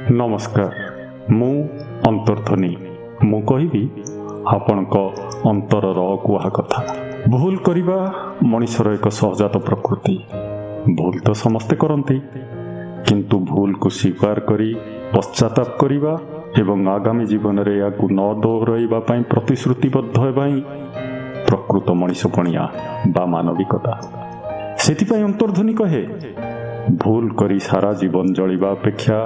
नमस्कार मु अंतर्ध्वनि मु कहिबी आपणक अंतरर अकुहा कथा। भूल करिबा मनुष्यर एक सहजात प्रकृति। भूल तो समस्ते करती, किंतु भूल को स्वीकार करी पश्चाताप करिबा एवं आगामी जीवन रे याकु न दोहराइबा पई प्रतिश्रुतिबद्ध हेबा ही प्रकृत मनुष्यपणिया बा मानविकता। सेथिपाई अंतर्ध्वनि कहे, भूल करी सारा जीवन जलिबा अपेक्षा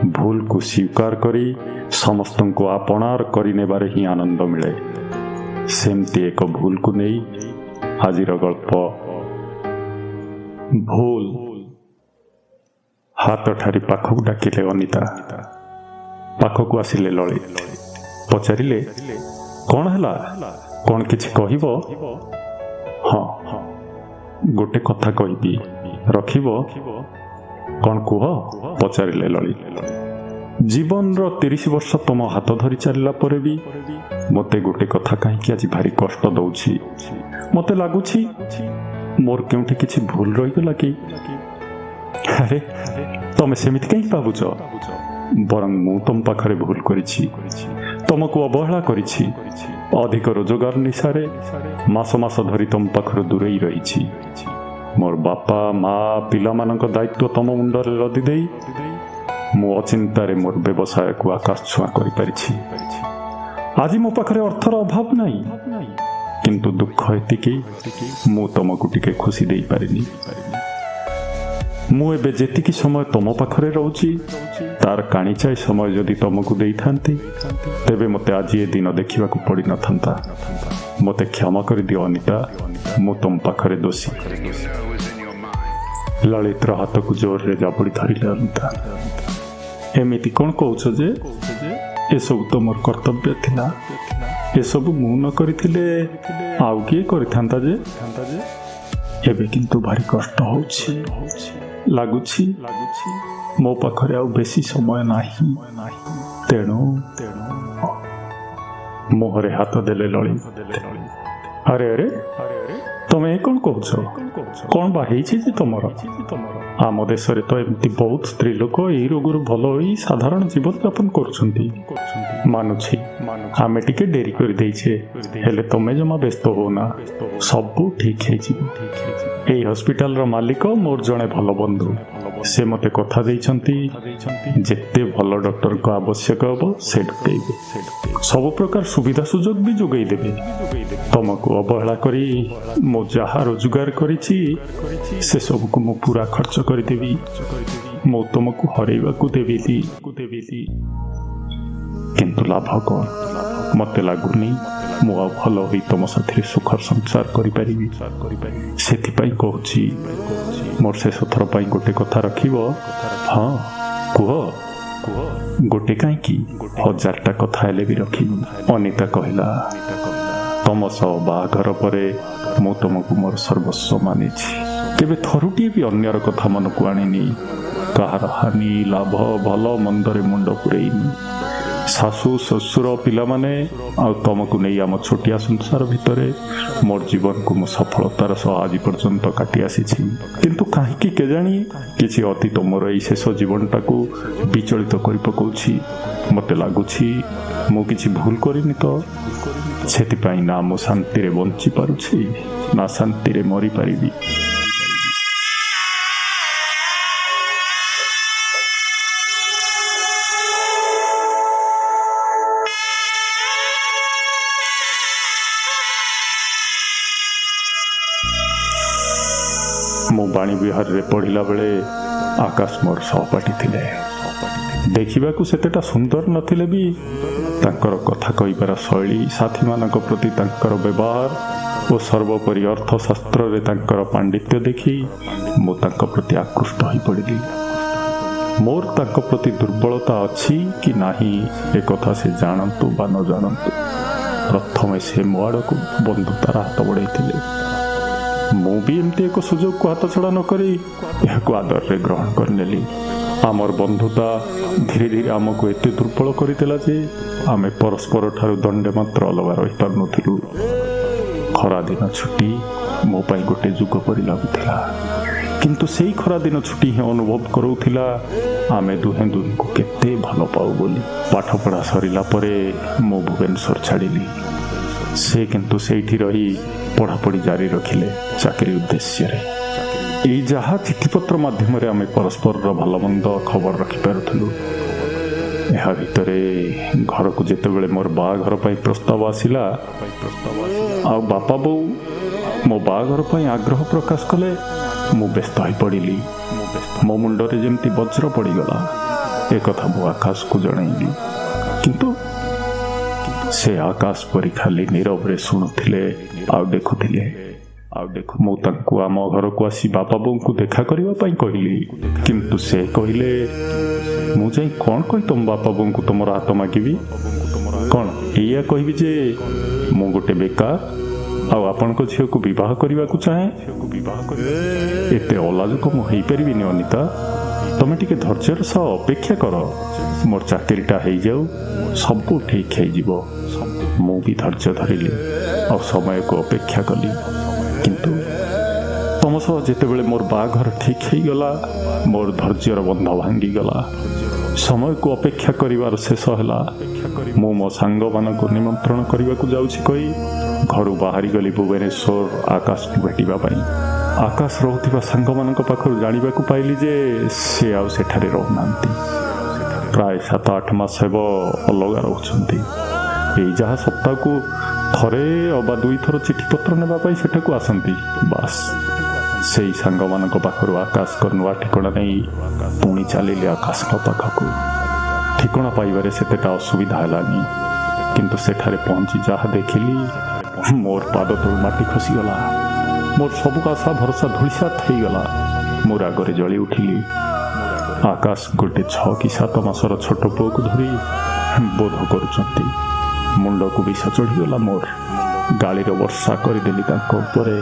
भूल को स्वीकार करी समस्त को आपणार करिनेबारे ही आनंद मिले। सेमती एक भूल को नहीं आजिर गल्प भूल। हाथ ठारी पाखक डाकिले अनिता। पाखक आसिले ललित। पचारिले, कौन हैला? कौन किछि कहिबो? हाँ गोटे कथा कहिबी, रखिबो? कौन कुह? पचारिले ललित। जीवन 30 वर्ष तुम हाथ धरी चलला परे भी मते गोटे कथा कहीं आज भारी कष्ट दउछि। मते लागुछि मोर केउठी किछि भूल रहि गला कि? अरे तमे सेमिति कहीं भाबुछ? बरं मु तुम पाखरे भूल करिछि, तुमको अवहेला करिछि। अधिक रोजगार निशारे मास मास धरी तुम पाखरे दूरेई रहिछि। मोर बापा माँ पिला मानक दायित्व तुम मुंडरे लदी देई मु अचिंतारे मोर व्यवसाय को आकाश छुआ करि परिछि। आज मो पाखरे अर्थर अभाव नाही, किंतु दुख एतिकी मु तुमको टिके खुशी देई पारिनी। मु एबे जेतिकी समय तुम पाखरे रहउछि तार काणीचाई समय जदि तुमको देई थांती तेबे मते आज ए दिन देखिबा को पड़ी न थांता। मते क्षमा कर दियो अनिता, मु तुम पाखरे दोषी। ललितर हाथ को जोर रे जाबड़ी धरिले अनिता। एमिति कौन कहउछ जे ए सब तो मोर कर्तव्य थिला? ए सब मु न करिथिले आउ किए करिथांता जे? एबे किंतु भारी कष्ट होछि लागुछि। मो पाखरे आउ बेसी समय नाही, तेणु मोहरे हाथ देले ललित। अरे अरे तमे कौन कहउछ? कौन बाहेछि जे तमर? आम देश रे तो एमती बहुत स्त्री लोक एई रोगरु भल होई साधारण जीवन यापन करुछंती। मानुछि आमे टिके डेरी कर देइछे, हेले तमे जमा व्यस्त होना, सब ठीक है जीव। एई हॉस्पिटल रो मालिक मोर जणे भल बंधु। से मते कथा देइछंती जेते भल डॉक्टर को आवश्यक हबो से ढुकेइबे, सब प्रकार सुविधा सुजोग भी जोगई देबे। तुमको अवहेला करी मो जहा रोजगार करिछि से सब को मु पूरा खर्च कर देबी। मो तुमको हरैबा को देबेली, किंतु लाभ कौन? मते लागुनी मु आ भल होई तुम साथी सुख संसार करि परिबी। सेथिपाई कहूछि मोर शेष थर पाई गोटे कथा रखिबो? हाँ कुह। गोटे काई कि 1000टा कथा हेले भी रखिबी। अनिता कहला, तुम सह बाघर परे मु तुमको मोर सर्वस्व मानिछि। केबे थरुटिए भी अन्यर कथा मन को आनिनी। कहार हानि लाभ भल मंदरे मुंड पुरेइनी। सासु ससुर पिला माने आ तुमको नहीं आम छोटिया संसार भितरे मोर जीवन को मु सफलतार सह आज पर्यंत काटी आसीछि। किंतु काहीकि केजाणी किछि अतीत मोर एई शेष जीवनटा को विचलित करि पकौछि। मते लागुछि मु किछि भूल करिनि तो सेतिपाई ना मु शांति रे बंची पारुछि ना शांति रे मरि पारिबी। मु बाणी विहार रे पढ़िला बेले आकाश मोर सहपाठी थिले। देखिबा को सेतेटा सुंदर नथिले भी तांकर कथा कहिबार शैली, साथी मानक प्रति तांकर व्यवहार और सर्वोपरि अर्थशास्त्र रे तांकर पांडित्य देखी मु तांक प्रति आकृष्ट होई पड़िली। मोर तांक प्रति दुर्बलता अछि कि नाही ए कथा से जानंतु बा न जानंतु प्रथमे से मो आड़क बंधुतार हाथ बढ़ाइथिले। मु भी एमती एक सुजोग को हाथ छड़ा न करी यहाको आदर रे ग्रहण कर नेली। आमर बंधुता धीरे धीरे आमको एते दुर्बल करितेला जे आमे परस्पर ठारू दंडे मात्र अलगा रहि पारनुथिलु। खरा दिन छुट्टी मो पाई गोटे जुग परि लागुथिला। କିନ୍ତୁ ସେଇ ଖରାଦିନ ଛୁଟି ହିଁ ଅନୁଭବ କରାଉଥିଲା ଆମେ ଦୁହେଁ ଦୁହିଁଙ୍କୁ କେତେ ଭଲ ପାଉ ବୋଲି। ପାଠପଢ଼ା ସରିଲା ପରେ ମୁଁ ଭୁବନେଶ୍ୱର ଛାଡ଼ିଲି। ସେ କିନ୍ତୁ ସେଇଠି ରହି ପଢ଼ାପଢ଼ି ଜାରି ରଖିଲେ ଚାକିରି ଉଦ୍ଦେଶ୍ୟରେ। ଏଇ ଯାହା ଚିଠିପତ୍ର ମାଧ୍ୟମରେ ଆମେ ପରସ୍ପରର ଭଲମନ୍ଦ ଖବର ରଖିପାରୁଥିଲୁ। ଏହା ଭିତରେ ଘରକୁ ଯେତେବେଳେ ମୋର ବାହାଘର ପାଇଁ ପ୍ରସ୍ତାବ ଆସିଲା ଆଉ ବାପା ବୋଉ ମୋ ବାହାଘର ପାଇଁ ଆଗ୍ରହ ପ୍ରକାଶ କଲେ, ମୁଁ ବ୍ୟସ୍ତ ହୋଇପଡ଼ିଲି। ମୋ ମୁଣ୍ଡରେ ଯେମିତି ବଜ୍ର ପଡ଼ିଗଲା। ଏକଥା ମୁଁ ଆକାଶକୁ ଜଣାଇଲି, କିନ୍ତୁ ସେ ଆକାଶ ପରି ଖାଲି ନୀରବରେ ଶୁଣୁଥିଲେ ଆଉ ଦେଖୁଥିଲେ। ମୁଁ ତାଙ୍କୁ ଆମ ଘରକୁ ଆସି ବାପା ବୋଉଙ୍କୁ ଦେଖା କରିବା ପାଇଁ କହିଲି, କିନ୍ତୁ ସେ କହିଲେ ମୁଁ ଯାଇ କ'ଣ କହି ତମ ବାପା ବୋଉଙ୍କୁ ତମର ହାତ ମାଗିବି? କ'ଣ ଏଇଆ କହିବି ଯେ ମୁଁ ଗୋଟେ ବେକାର ଆଉ ଆପଣଙ୍କ ଝିଅକୁ ବିବାହ କରିବାକୁ ଚାହେଁ? ଏତେ ଅଲାଜୁକ ମୁଁ ହେଇପାରିବିନି ଅନିତା। ତମେ ଟିକେ ଧୈର୍ଯ୍ୟର ସହ ଅପେକ୍ଷା କର। ମୋର ଚାକିରିଟା ହେଇଯାଉ, ସବୁ ଠିକ୍ ହେଇଯିବ। ମୁଁ ବି ଧୈର୍ଯ୍ୟ ଧରିଲି ଆଉ ସମୟକୁ ଅପେକ୍ଷା କଲି। କିନ୍ତୁ ତମ ସହ ଯେତେବେଳେ ମୋର ବାହାଘର ଠିକ୍ ହେଇଗଲା, ମୋର ଧୈର୍ଯ୍ୟର ବନ୍ଧ ଭାଙ୍ଗିଗଲା। ସମୟକୁ ଅପେକ୍ଷା କରିବାର ଶେଷ ହେଲା। ମୁଁ ମୋ ସାଙ୍ଗମାନଙ୍କୁ ନିମନ୍ତ୍ରଣ କରିବାକୁ ଯାଉଛି କହି ଘରୁ ବାହାରିଗଲି ଭୁବନେଶ୍ୱର ଆକାଶକୁ ଭେଟିବା ପାଇଁ। ଆକାଶ ରହୁଥିବା ସାଙ୍ଗମାନଙ୍କ ପାଖରୁ ଜାଣିବାକୁ ପାଇଲି ଯେ ସେ ଆଉ ସେଠାରେ ରହୁନାହାନ୍ତି। ପ୍ରାୟ 7-8 ମାସ ହେବ ଅଲଗା ରହୁଛନ୍ତି। ଏଇ ଯାହା ସପ୍ତାହକୁ ଥରେ ଅବା 2 ଥର ଚିଠିପତ୍ର ନେବା ପାଇଁ ସେଠାକୁ ଆସନ୍ତି, ବାସ୍। ସେଇ ସାଙ୍ଗମାନଙ୍କ ପାଖରୁ ଆକାଶଙ୍କର ନୂଆ ଠିକଣା ନେଇ ପୁଣି ଚାଲିଲି ଆକାଶଙ୍କ ପାଖକୁ। ଠିକଣା ପାଇବାରେ ସେତେଟା ଅସୁବିଧା ହେଲାନି, କିନ୍ତୁ ସେଠାରେ ପହଞ୍ଚି ଯାହା ଦେଖିଲି, ମୋର ପାଦ ତଳୁ ମାଟି ଖସିଗଲା। ମୋର ସବୁ ଆଶା ଭରସା ଧୂଳିସାତ ହେଇଗଲା। ମୁଁ ରାଗରେ ଜଳି ଉଠିଲି। ଆକାଶ ଗୋଟେ 6 କି 7 ମାସର ଛୋଟ ପୁଅକୁ ଧରି ବୋଧ କରୁଛନ୍ତି। ମୁଣ୍ଡକୁ ବିଷ ଚଢ଼ିଗଲା ମୋର। ଗାଳିର ବର୍ଷା କରିଦେଲି ତାଙ୍କ ଉପରେ।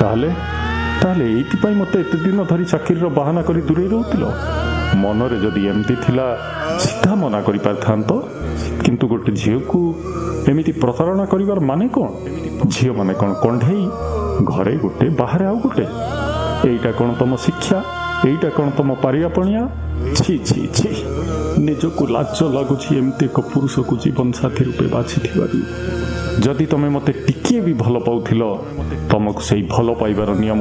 ତାହେଲେ ଏଇଥିପାଇଁ ମୋତେ ଏତେ ଦିନ ଧରି ଚାକିରିର ବାହାନା କରି ଦୂରେଇ ରହୁଥିଲ? ମନରେ ଯଦି ଏମିତି ଥିଲା ସିଧା ମନା କରିପାରିଥାନ୍ତ, କିନ୍ତୁ ଗୋଟେ ଝିଅକୁ ଏମିତି ପ୍ରତାରଣା କରିବାର ମାନେ କ'ଣ? ଝିଅମାନେ କ'ଣ କଣ୍ଢେଇ? ଘରେ ଗୋଟେ ବାହାରେ ଆଉ ଗୋଟେ? ଏଇଟା କ'ଣ ତମ ଶିକ୍ଷା? ଏଇଟା କ'ଣ ତମ ପାରିଆପଣିଆ? ଛି ଛି ଛି, ନିଜକୁ ଲାଜ ଲାଗୁଛି ଏମିତି ଏକ ପୁରୁଷକୁ ଜୀବନ ସାଥୀ ରୂପେ ବାଛିଥିବାରୁ। ଯଦି ତମେ ମୋତେ ଟିକିଏ ବି ଭଲ ପାଉଥିଲ, ତମକୁ ସେଇ ଭଲ ପାଇବାର ନିୟମ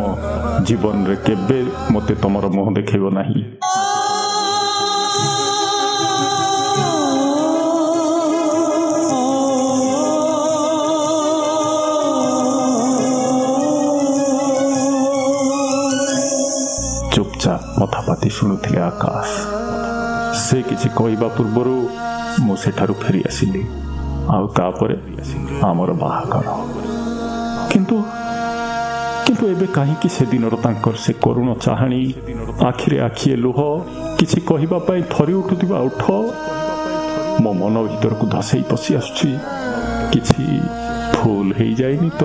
ଜୀବନରେ କେବେ ମୋତେ ତମର ମୁହଁ ଦେଖେଇବ ନାହିଁ। ଚୁପଚାପ ମଥା ପାତି ଶୁଣୁଥିଲେ ଆକାଶ। ସେ କିଛି କହିବା ପୂର୍ବରୁ ମୁଁ ସେଠାରୁ ଫେରି ଆସିଲି। ଆଉ ତାପରେ ଆମର ବାହାଘର। କିନ୍ତୁ ଏବେ କାହିଁକି ସେଦିନର ତାଙ୍କର ସେ କରୁଣ ଚାହାଣୀ, ଆଖିରେ ଆଖିଏ ଲୁହ, କିଛି କହିବା ପାଇଁ ଥରି ଉଠୁଥିବା ଓଠ ମୋ ମନ ଭିତରକୁ ଧସେଇ ପଶି ଆସୁଛି? କିଛି ଭୁଲ ହେଇଯାଇନି ତ?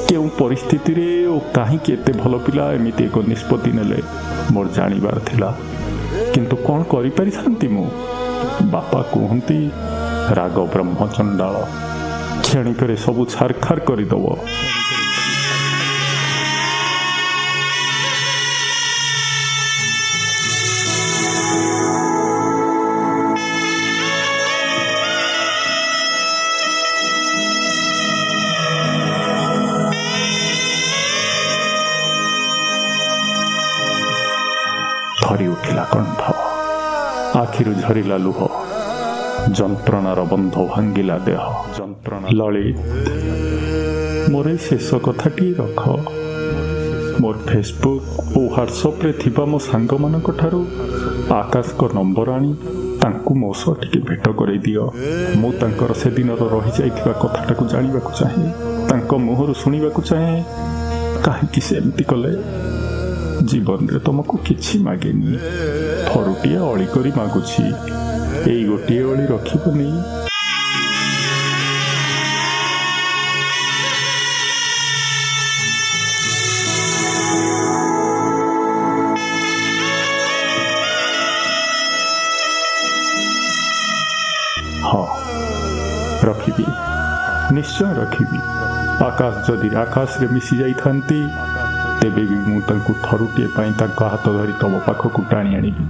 କେଉଁ ପରିସ୍ଥିତିରେ ଓ କାହିଁକି ଏତେ ଭଲ ପିଲା ଏମିତି ଏକ ନିଷ୍ପତ୍ତି ନେଲେ ମୋର ଜାଣିବାର ଥିଲା। କିନ୍ତୁ କ'ଣ କରିପାରିଥାନ୍ତି ମୁଁ? ବାପା କୁହନ୍ତି ରାଗ ବ୍ରହ୍ମଚଣ୍ଡାଳ, କ୍ଷଣିକରେ ସବୁ ଛାରଖାର କରିଦେବ। ଥରି ଉଠିଲା କଣ୍ଠ, ଆଖିରୁ ଝରିଲା ଲୁହ, ଯନ୍ତ୍ରଣାର ବନ୍ଧ ଭାଙ୍ଗିଲା ଦେହ। ଲଳିତ, ମୋର ଏଇ ଶେଷ କଥାଟିଏ ରଖ। ମୋର ଫେସବୁକ୍ ଓ ହ୍ୱାଟ୍ସଆପ୍ରେ ଥିବା ମୋ ସାଙ୍ଗମାନଙ୍କ ଠାରୁ ଆକାଶଙ୍କ ନମ୍ବର ଆଣି ତାଙ୍କୁ ମୋ ସହ ଟିକେ ଭେଟ କରେଇ ଦିଅ। ମୁଁ ତାଙ୍କର ସେଦିନର ରହିଯାଇଥିବା କଥାଟାକୁ ଜାଣିବାକୁ ଚାହେଁ, ତାଙ୍କ ମୁହଁରୁ ଶୁଣିବାକୁ ଚାହେଁ। କାହିଁକି ସେ ଏମିତି କଲେ? ଜୀବନରେ ତମକୁ କିଛି ମାଗେନି, ଥରୁଟିଏ ଅଳି କରି ମାଗୁଛି। ଏଇ ଗୋଟିଏ ଅଳି ରଖିବନି? ହଁ ରଖିବି, ନିଶ୍ଚୟ ରଖିବି। ଆକାଶ ଯଦି ଆକାଶରେ ମିଶି ଯାଇଥାନ୍ତି ତେବେ ବି ମୁଁ ତାଙ୍କୁ ଥରୁଟିଏ ପାଇଁ ତାଙ୍କ ହାତ ଧରି ତମ ପାଖକୁ ଟାଣି ଆଣିବି।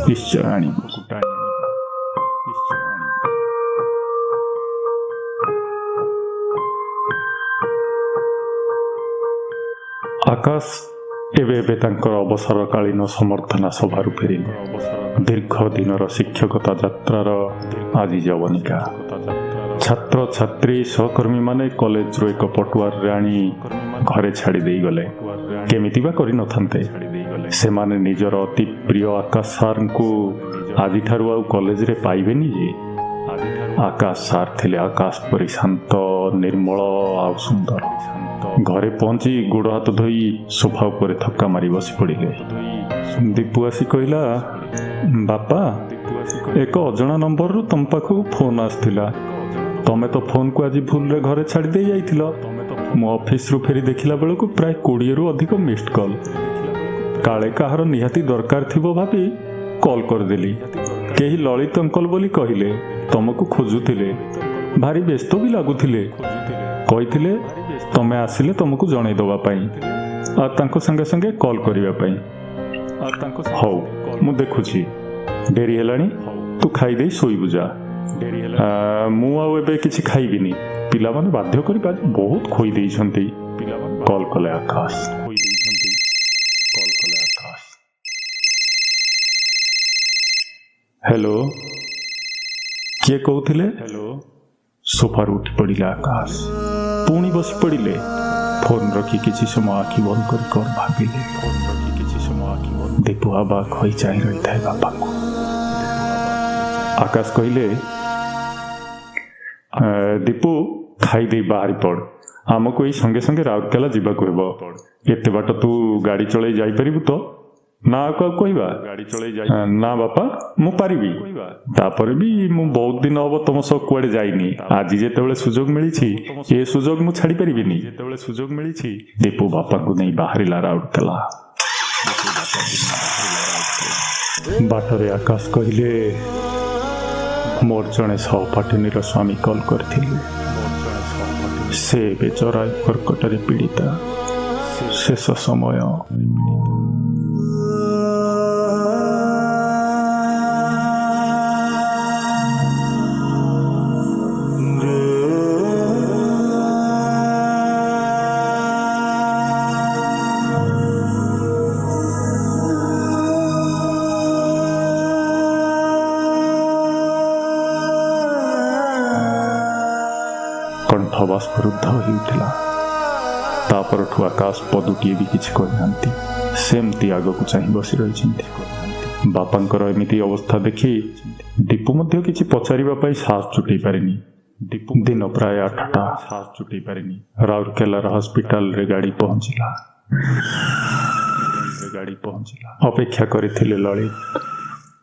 ନିଶ୍ଚୟ ଆଣିବି। ଆକାଶ ଏବେ ଏବେ ତାଙ୍କର ଅବସରକାଳୀନ ସମର୍ଥନା ସଭାରୁ ଫେରିଲେ। ଦୀର୍ଘ ଦିନର ଶିକ୍ଷକତା ଯାତ୍ରାର ଆଜି ଯବନିକା। ଛାତ୍ରଛାତ୍ରୀ ସହକର୍ମୀମାନେ କଲେଜରୁ ଏକ ପଟୁଆରରେ ଆଣି ଘରେ ଛାଡ଼ି ଦେଇଗଲେ। କେମିତି ବା କରିନଥାନ୍ତେ? ସେମାନେ ନିଜର ଅତି ପ୍ରିୟ ଆକାଶ ସାର୍ଙ୍କୁ ଆଜିଠାରୁ ଆଉ କଲେଜରେ ପାଇବେନି ଯେ। ଆକାଶ ସାର୍ ଥିଲେ ଆକାଶ ପରି ଶାନ୍ତ, ନିର୍ମଳ ଆଉ ସୁନ୍ଦର। ଘରେ ପହଞ୍ଚି ଗୋଡ଼ ହାତ ଧୋଇ ସୋଫା ଉପରେ ଥକ୍କା ମାରି ବସି ପଡ଼ିଲେ। ଦୀପୁ ଆସି କହିଲା, ବାପା, ଏକ ଅଜଣା ନମ୍ବରରୁ ତମ ପାଖକୁ ଫୋନ୍ ଆସିଥିଲା। ତମେ ତ ଫୋନ୍କୁ ଆଜି ଭୁଲରେ ଘରେ ଛାଡ଼ି ଦେଇ ଯାଇଥିଲ। ମୁଁ ଅଫିସରୁ ଫେରି ଦେଖିଲା ବେଳକୁ ପ୍ରାୟ 20ରୁ ଅଧିକ ମିସ୍ଡ କଲ୍। କାଳେ କାହାର ନିହାତି ଦରକାର ଥିବ ଭାବି କଲ୍ କରିଦେଲି। କେହି ଲଳିତ ଅଙ୍କଲ ବୋଲି କହିଲେ, ତମକୁ ଖୋଜୁଥିଲେ, ଭାରି ବ୍ୟସ୍ତ ବି ଲାଗୁଥିଲେ। କହିଥିଲେ ତମେ ଆସିଲେ ତମକୁ ଜଣେଇ ଦେବା ପାଇଁ ଆଉ ତାଙ୍କ ସାଙ୍ଗେ ସାଙ୍ଗେ କଲ୍ କରିବା ପାଇଁ। ହଉ, ମୁଁ ଦେଖୁଛି। ଡେରି ହେଲାଣି, ତୁ ଖାଇଦେଇ ଶୋଇବୁ ଯା। ମୁଁ ଆଉ ଏବେ କିଛି ଖାଇବିନି। ପିଲାମାନେ ବାଧ୍ୟ କରି ବହୁତ ଖୋଇ ଦେଇଛନ୍ତି। କଲ୍ କଲେ ଆକାଶ। ହ୍ୟାଲୋ, କିଏ କହୁଥିଲେ? ସୋଫାରୁ ଉଠି ପଡ଼ିଲା ଆକାଶ। ପୁଣି ବସି ପଡ଼ିଲେ। ଫୋନ୍ ରଖି କିଛି ସମୟ ଆଖି ବନ୍ଦ କରି କ'ଣ ଭାବିଲେ। ଦୀପୁ ଅବାକ୍ ହୋଇ ଚାହିଁ ରହିଥାଏ ବାପାଙ୍କୁ। ଆକାଶ କହିଲେ, ଦୀପୁ, ଖାଇଦେଇ ବାହାରି ପଡ଼। ଆମକୁ ଏଇ ସଙ୍ଗେ ସଙ୍ଗେ ରାଉରକେଲା ଯିବାକୁ ହେବ। ଏତେ ବାଟ ତୁ ଗାଡ଼ି ଚଳାଇ ଯାଇପାରିବୁ ତ? ନା ଆଉ କାହାକୁ କହିବା? ନା ବାପା, ମୁଁ ପାରିବି। ତାପରେ ବି ମୁଁ ବହୁତ ଦିନ ହବ ତମ ସହ କୁଆଡ଼େ ଯାଇନି। ଆଜି ଯେତେବେଳେ ସୁଯୋଗ ମିଳିଛି, ଏ ସୁଯୋଗ ମୁଁ ଛାଡ଼ି ପାରିବିନି। ଦୀପୁ ବାପାଙ୍କୁ ନେଇ ବାହାରିଲା ରାଉରକେଲା। ବାଟରେ ଆକାଶ କହିଲେ, ମୋର ଜଣେ ସହପାଠିନୀର ସ୍ୱାମୀ କଲ୍ କରିଥିଲେ। ସେ ଏବେ ଜରାୟୁ କର୍କଟରେ ପୀଡ଼ିତା। ଶେଷ ସମୟ। କଣ୍ଠ ବାଷ୍ପରୁଦ୍ଧ ହୋଇଉଠିଲା। ତାପରଠୁ ଆକାଶ ପଦୁଟିଏ ବି କିଛି କହିନାହାନ୍ତି। ସେମିତି ଆଗକୁ ଚାହିଁ ବସି ରହିଛନ୍ତି। ବାପାଙ୍କର ଏମିତି ଅବସ୍ଥା ଦେଖି ଦୀପୁ ମଧ୍ୟ କିଛି ପଚାରିବା ପାଇଁ ସାହସ ଜୁଟେଇ ପାରିନି। ଦିନ ପ୍ରାୟ 8ଟା। ରାଉରକେଲାର ହସ୍ପିଟାଲରେ ଗାଡ଼ି ପହଞ୍ଚିଲା। ଅପେକ୍ଷା କରିଥିଲେ ଲଳିତ।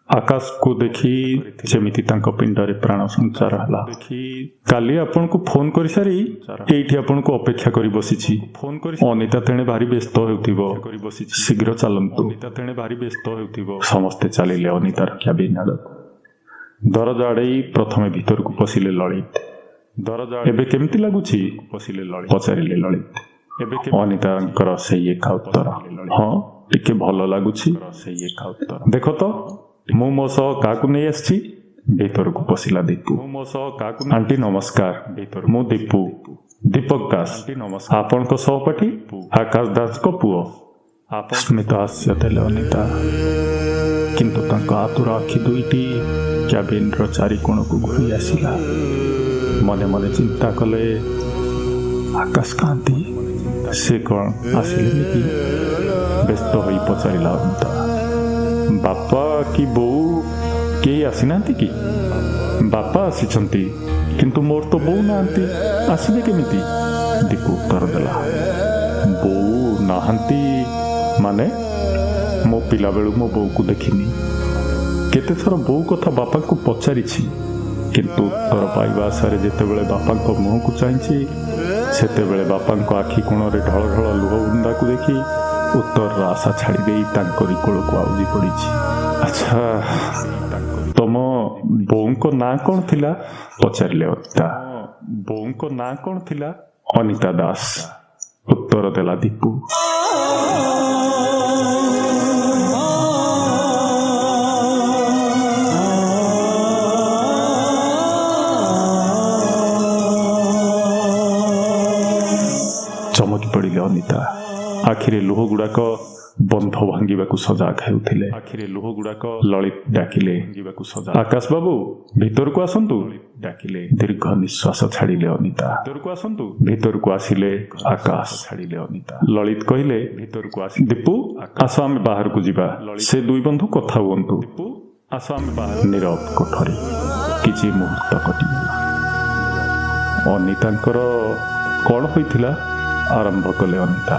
ଆକାଶକୁ ଦେଖି ଯେମିତି ତାଙ୍କ ପିଣ୍ଡରେ ପ୍ରାଣ ସଞ୍ଚାର ହେଲା। କାଲି ଆପଣଙ୍କୁ ଫୋନ୍ କରିସାରି ଏଇଠି ଆପଣଙ୍କୁ ଅପେକ୍ଷା କରି ବସିଛି। ଅନିତା ତେଣେ ଭାରି ବ୍ୟସ୍ତ ହେଉଥିବ, ଶୀଘ୍ର ଚାଲନ୍ତୁ। ସମସ୍ତେ ଚାଲିଲେ ଅନିତାର କ୍ୟାବିନ୍ ଆଡ଼କୁ। ଦରଜା ଆଡ଼େଇ ପ୍ରଥମେ ଭିତରକୁ ପଶିଲେ ଲଳିତ। ଏବେ କେମିତି ଲାଗୁଛି? ପଚାରିଲେ ଲଳିତ। ଅନିତାଙ୍କର ସେଇ ଏକା ଉତ୍ତର, ହଁ, ଟିକେ ଭଲ ଲାଗୁଛି। ଦେଖ ତ, ମୁଁ ମୋ ସହ କାହାକୁ ନେଇ ଆସିଛି? ଭିତରକୁ ପଶିଲା ଦୀପୁ। ଆଣ୍ଟି ନମସ୍କାର, ମୁଁ ଦୀପୁ, ଦୀପକ ଦାସ, ଆପଣଙ୍କ ସହପାଠୀ ଆକାଶ ଦାସଙ୍କ ପୁଅ। ସ୍ମିତ ହାସ୍ୟ ଦେଲେ ଅନିତା, କିନ୍ତୁ ତାଙ୍କ ଆତୁର ଆଖି ଦୁଇଟି କ୍ୟାବିନ୍ର ଚାରିକୋଣକୁ ଘୁରି ଆସିଲା। ମନେ ମନେ ଚିନ୍ତା କଲେ, ଆକାଶ କାନ୍ତି, ସେ କ'ଣ ଆସିଲେନି କି? ବ୍ୟସ୍ତ ହୋଇ ପଚାରିଲା ଅନିତା, ବାପା କି ବୋଉ କେହି ଆସିନାହାନ୍ତି କି? ବାପା ଆସିଛନ୍ତି, କିନ୍ତୁ ମୋର ତ ବୋଉ ନାହାନ୍ତି, ଆସିବେ କେମିତି? ଦୀପୁ ଉତ୍ତର ଦେଲା, ବୋଉ ନାହାନ୍ତି ମାନେ? ମୋ ପିଲାବେଳୁ ମୋ ବୋଉକୁ ଦେଖିନି। କେତେଥର ବୋଉ କଥା ବାପାଙ୍କୁ ପଚାରିଛି, କିନ୍ତୁ ଉତ୍ତର ପାଇବା ଆଶାରେ ଯେତେବେଳେ ବାପାଙ୍କ ମୁହଁକୁ ଚାହିଁଛି, ସେତେବେଳେ ବାପାଙ୍କ ଆଖି କୋଣରେ ଢଳ ଢଳ ଲୁହ ବୁନ୍ଦାକୁ ଦେଖି ଉତ୍ତରର ଆଶା ଛାଡ଼ି ଦେଇ ତାଙ୍କରି କୋଳକୁ ଆଉଜି ପଡ଼ିଛି। ଆଚ୍ଛା, ତମ ବୋଉଙ୍କ ନାଁ କ'ଣ ଥିଲା ପଚାରିଲେ ଅନିତା। ବୋଉଙ୍କ ନାଁ କ'ଣ ଥିଲା? ଅନିତା ଦାସ ଉତ୍ତର ଦେଲା ଦୀପୁ। ଚମକି ପଡ଼ିଲେ ଅନିତା। ଆଖିରେ ଲୁହ ଗୁଡ଼ାକ ବନ୍ଧ ଭାଙ୍ଗିବାକୁ ସଜାଗ ହେଉଥିଲେ। ଲଳିତ ଡାକିଲେ, ଆକାଶ ବାବୁ ଭିତରକୁ ଆସନ୍ତୁ। ଡାକିଲେ। ଦୀର୍ଘ ନିଶ୍ୱାସ ଛାଡ଼ିଲେ ଅନିତା। ଭିତରକୁ ଆସିଲେ ଆକାଶ। ଲଳିତ କହିଲେ, ଦୀପୁ ଆସ ଆମେ ବାହାରକୁ ଯିବା। ସେ ଦୁଇ ବନ୍ଧୁ କଥା ହୁଅନ୍ତୁ। ନୀରବ କୋଠରୀ। କିଛି ମୁହୂର୍ତ୍ତ କଟିଗଲା। ଅନିତାଙ୍କର କ'ଣ ହୋଇଥିଲା ଆରମ୍ଭ କଲେ ଅନିତା।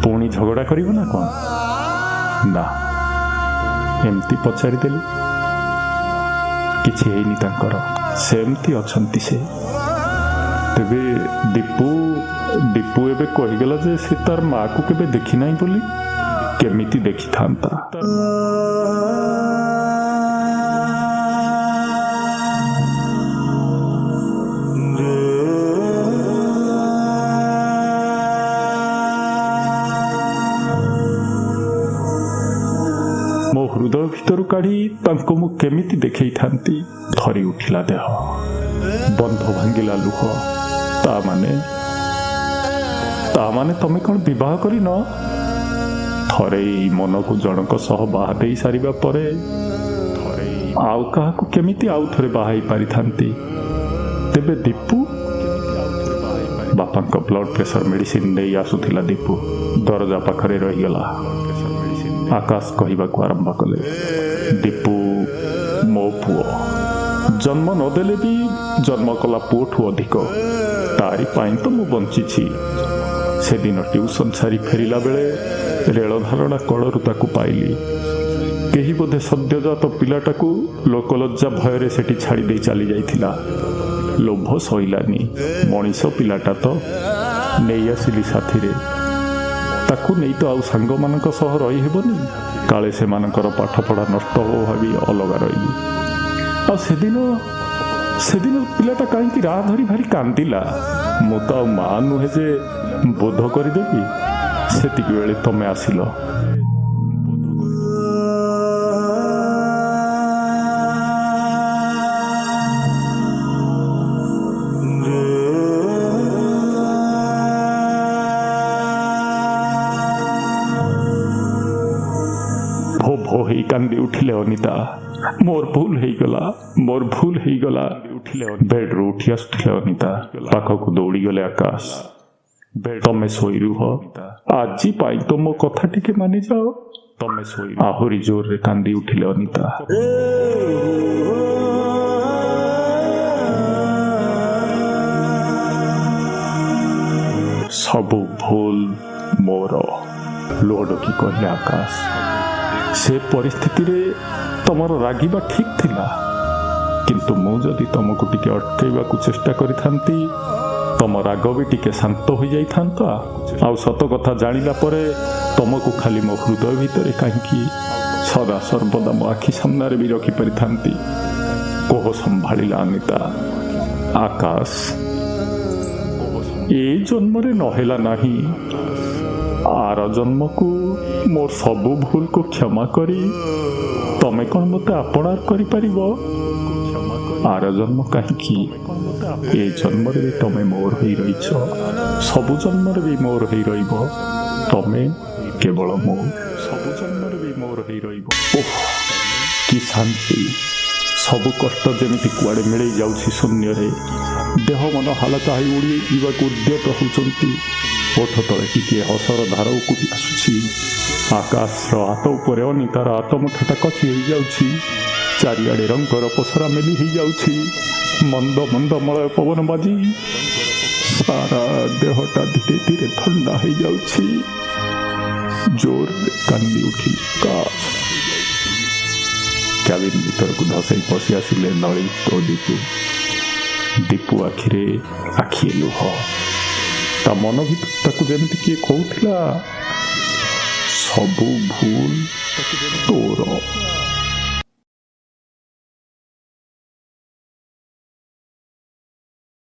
ପୁଣି ଝଗଡ଼ା କରିବ ନା କ'ଣ? ନା, ଏମିତି ପଚାରିଦେଲି। କିଛି ହେଇନି ତାଙ୍କର, ସେମିତି ଅଛନ୍ତି ସେ। ତେବେ ଦୀପୁ ଏବେ କହିଗଲା ଯେ ସେ ତାର ମାଆକୁ କେବେ ଦେଖିନାହିଁ ବୋଲି। କେମିତି ଦେଖିଥାନ୍ତା? ମୋ ହୃଦୟ ଭିତରୁ କାଢ଼ି ତାଙ୍କୁ ମୁଁ କେମିତି ଦେଖେଇଥାନ୍ତି? ଥରି ଉଠିଲା ଦେହ, ବନ୍ଧ ଭାଙ୍ଗିଲା ଲୁହ। ତା ମାନେ ତମେ କ'ଣ ବିବାହ କରିନ? ଥରେ ଏଇ ମନକୁ ଜଣଙ୍କ ସହ ବାହା ଦେଇ ସାରିବା ପରେ ଆଉ କାହାକୁ କେମିତି ଆଉ ଥରେ ବାହା ହେଇ ପାରିଥାନ୍ତି? ତେବେ ଦୀପୁ? ବାପାଙ୍କ ବ୍ଲଡ ପ୍ରେସର ମେଡିସିନ ନେଇ ଆସୁଥିଲା ଦୀପୁ। ଦରଜା ପାଖରେ ରହିଗଲା। ଆକାଶ କହିବାକୁ ଆରମ୍ଭ କଲେ, ଦୀପୁ ମୋ ପୁଅ। ଜନ୍ମ ନଦେଲେ ବି ଜନ୍ମ କଲା ପୁଅଠୁ ଅଧିକ। ତାରି ପାଇଁ ତ ମୁଁ ବଞ୍ଚିଛି। ସେଦିନ ଟ୍ୟୁସନ ସାରି ଫେରିଲା ବେଳେ ରେଳ ଧାରଣା କଳରୁ ତାକୁ ପାଇଲି। କେହି ବୋଧେ ସଦ୍ୟଜାତ ପିଲାଟାକୁ ଲୋକଲଜ୍ଜା ଭୟରେ ସେଠି ଛାଡ଼ି ଦେଇ ଚାଲି ଯାଇଥିଲା। ଲୋଭ ସଇଲାନି। ମଣିଷ ପିଲାଟା ତ ନେଇ ଆସିଲି ସାଥିରେ। ତାକୁ ନେଇ ତ ଆଉ ସାଙ୍ଗମାନଙ୍କ ସହ ରହିହେବନି। କାଳେ ସେମାନଙ୍କର ପାଠପଢ଼ା ନଷ୍ଟ ହବ ଭାବି ଅଲଗା ରହିଲି। ଆଉ ସେଦିନ ପିଲାଟା କାହିଁକି ରାହ ଧରି ଭାରି କାନ୍ଦିଲା। ମୁଁ ତ ଆଉ ମା ନୁହେଁ ଯେ ବୋଧ କରିଦେବି। ସେତିକି ବେଳେ ତମେ ଆସିଲ। ଭୋ ହେଇ କାନ୍ଦି ଉଠିଲେ ଅନିତା। ମୋର ଭୁଲ ହେଇଗଲା। ବେଡରୁ ଉଠି ଆସୁଥିଲେ ଅନିତା। ପାଖକୁ ଦୌଡ଼ିଗଲେ ଆକାଶ। ତମେ ଶୋଇ ରୁହ, ଆଜି ପାଇଁ ତ ମୋ କଥା ଟିକେ ମାନିଯାଅ। ଆହୁରି ଜୋରରେ କାନ୍ଦି ଉଠିଲେ ଅନିତା। ସବୁ ଭୁଲ ମୋର, ଲୁହ ଡୋକି କହିଲେ ଆକାଶ। ସେ ପରିସ୍ଥିତିରେ ତମର ରାଗିବା ଠିକ୍ ଥିଲା, କିନ୍ତୁ ମୁଁ ଯଦି ତମକୁ ଟିକେ ଅଟକେଇବାକୁ ଚେଷ୍ଟା କରିଥାନ୍ତି, ତମ ରାଗ ବି ଟିକେ ଶାନ୍ତ ହୋଇଯାଇଥାନ୍ତା। ଆଉ ସତ କଥା ଜାଣିଲା ପରେ ତମକୁ ଖାଲି ମୋ ହୃଦୟ ଭିତରେ କାହିଁକି ସଦା ସର୍ବଦା ମୋ ଆଖି ସାମ୍ନାରେ ବି ରଖିପାରିଥାନ୍ତି। କୋହ ସମ୍ଭାଳିଲା ଅନିତା। ଆକାଶ, ଏ ଜନ୍ମରେ ନହେଲା ନାହିଁ, ଆର ଜନ୍ମକୁ ମୋର ସବୁ ଭୁଲକୁ କ୍ଷମା କରି ତମେ କ'ଣ ମୋତେ ଆପଣାର କରିପାରିବ? ଆର ଜନ୍ମ କାହିଁକି, ଏ ଜନ୍ମରେ ବି ତମେ ମୋର ହେଇ ରହିଛ। ସବୁ ଜନ୍ମରେ ବି ମୋର ହେଇ ରହିବ। ତମେ କେବଳ ସବୁ ଜନ୍ମରେ ବି ମୋର ହେଇ ରହିବ। ଓଃ, କି ଶାନ୍ତି! ସବୁ କଷ୍ଟ ଯେମିତି କୁଆଡ଼େ ମିଳେଇ ଯାଉଛି ଶୂନ୍ୟରେ। ଦେହ ମନ ହାଲକା ହେଇ ଉଡ଼ି ଯିବାକୁ ଉଦ୍ୟତ ହେଉଛନ୍ତି। ଓଠ ତଳେ ଟିକିଏ ହସର ଧାର ଉକୁଟି ଆସୁଛି। ଆକାଶର ହାତ ଉପରେ ଅନିତାର ହାତ ମୁଠାଟା କଷି ହେଇଯାଉଛି। ଚାରିଆଡ଼େ ରଙ୍ଗର ପସରା ମେଲି ହେଇଯାଉଛି। ମନ୍ଦ ମନ୍ଦ ମଳୟ ପବନ ବାଜି ସାରା ଦେହଟା ଧୀରେ ଧୀରେ ଥଣ୍ଡା ହେଇଯାଉଛି। ଜୋରରେ କାନ୍ଦି ଉଠିଲି ଆକାଶ। କ୍ୟାବିନ୍ ଭିତରକୁ ଧସେଇ ପଶି ଆସିଲେ ଲଳିତ ଓ ଦୀପୁ। ଦୀପୁ ଆଖିରେ ଆଖିଏ ଲୁହ। ତା ମନ ଭିତରେ ତାକୁ ଯେମିତି କିଏ କହୁଥିଲା, ସବୁ ଭୁଲ ତୋର।